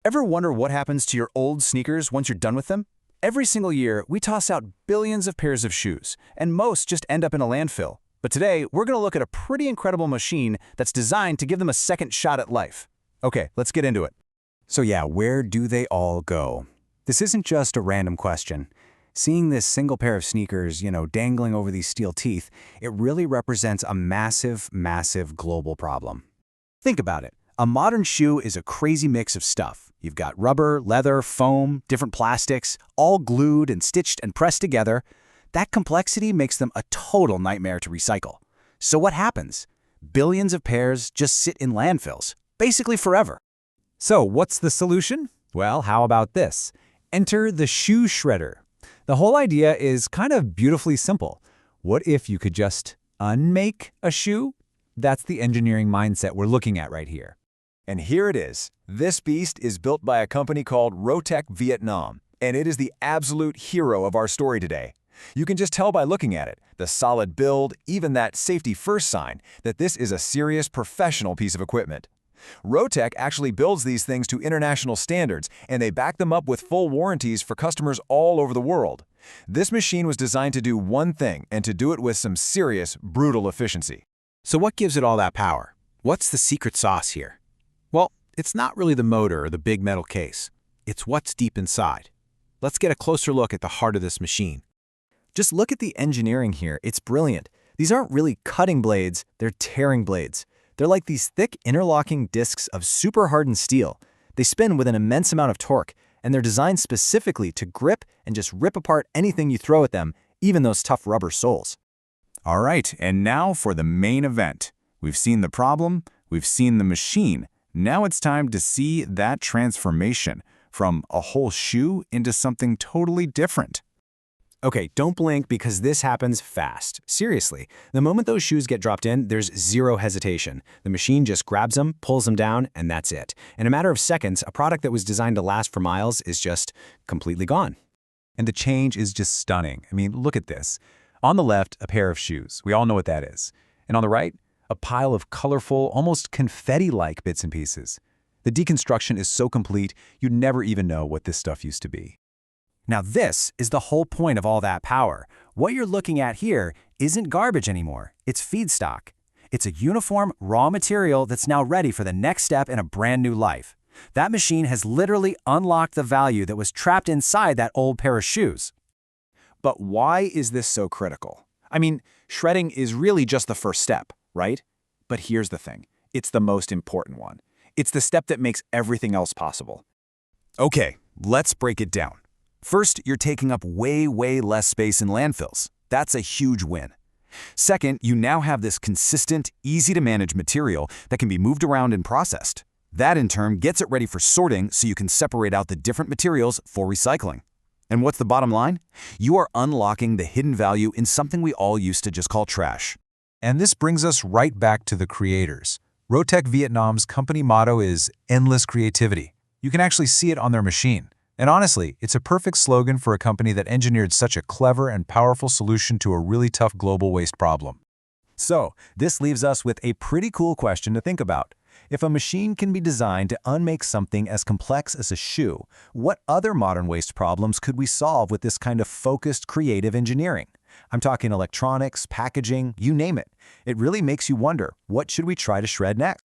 Ever wonder what happens to your old sneakers once you're done with them? Every single year, we toss out billions of pairs of shoes, and most just end up in a landfill. But today, we're going to look at a pretty incredible machine that's designed to give them a second shot at life. Okay, let's get into it. So yeah, where do they all go? This isn't just a random question. Seeing this single pair of sneakers, dangling over these steel teeth, it really represents a massive, massive global problem. Think about it. A modern shoe is a crazy mix of stuff. You've got rubber, leather, foam, different plastics, all glued and stitched and pressed together. That complexity makes them a total nightmare to recycle. So what happens? Billions of pairs just sit in landfills, basically forever. So what's the solution? Well, how about this? Enter the shoe shredder. The whole idea is kind of beautifully simple. What if you could just unmake a shoe? That's the engineering mindset we're looking at right here. And here it is. This beast is built by a company called Rotec Vietnam, and it is the absolute hero of our story today. You can just tell by looking at it, the solid build, even that safety first sign, that this is a serious professional piece of equipment. Rotec actually builds these things to international standards, and they back them up with full warranties for customers all over the world. This machine was designed to do one thing, and to do it with some serious, brutal efficiency. So what gives it all that power? What's the secret sauce here? Well, it's not really the motor or the big metal case. It's what's deep inside. Let's get a closer look at the heart of this machine. Just look at the engineering here. It's brilliant. These aren't really cutting blades, they're tearing blades. They're like these thick interlocking discs of super hardened steel. They spin with an immense amount of torque, and they're designed specifically to grip and just rip apart anything you throw at them, even those tough rubber soles. All right, and now for the main event. We've seen the problem, we've seen the machine. Now it's time to see that transformation from a whole shoe into something totally different. Okay, don't blink because this happens fast. Seriously, the moment those shoes get dropped in, there's zero hesitation. The machine just grabs them, pulls them down, and that's it. In a matter of seconds, a product that was designed to last for miles is just completely gone. And the change is just stunning. I mean, look at this. On the left, a pair of shoes. We all know what that is. And on the right, a pile of colorful, almost confetti-like bits and pieces. The deconstruction is so complete, you'd never even know what this stuff used to be. Now this is the whole point of all that power. What you're looking at here isn't garbage anymore. It's feedstock. It's a uniform, raw material that's now ready for the next step in a brand new life. That machine has literally unlocked the value that was trapped inside that old pair of shoes. But why is this so critical? I mean, shredding is really just the first step, right? But here's the thing. It's the most important one. It's the step that makes everything else possible. Okay, let's break it down. First, you're taking up way less space in landfills. That's a huge win. Second, you now have this consistent, easy-to-manage material that can be moved around and processed. That, in turn, gets it ready for sorting so you can separate out the different materials for recycling. And what's the bottom line? You are unlocking the hidden value in something we all used to just call trash. And this brings us right back to the creators. Rotec Vietnam's company motto is endless creativity. You can actually see it on their machine. And honestly, it's a perfect slogan for a company that engineered such a clever and powerful solution to a really tough global waste problem. So, this leaves us with a pretty cool question to think about. If a machine can be designed to unmake something as complex as a shoe, what other modern waste problems could we solve with this kind of focused, creative engineering? I'm talking electronics, packaging, you name it. It really makes you wonder, what should we try to shred next?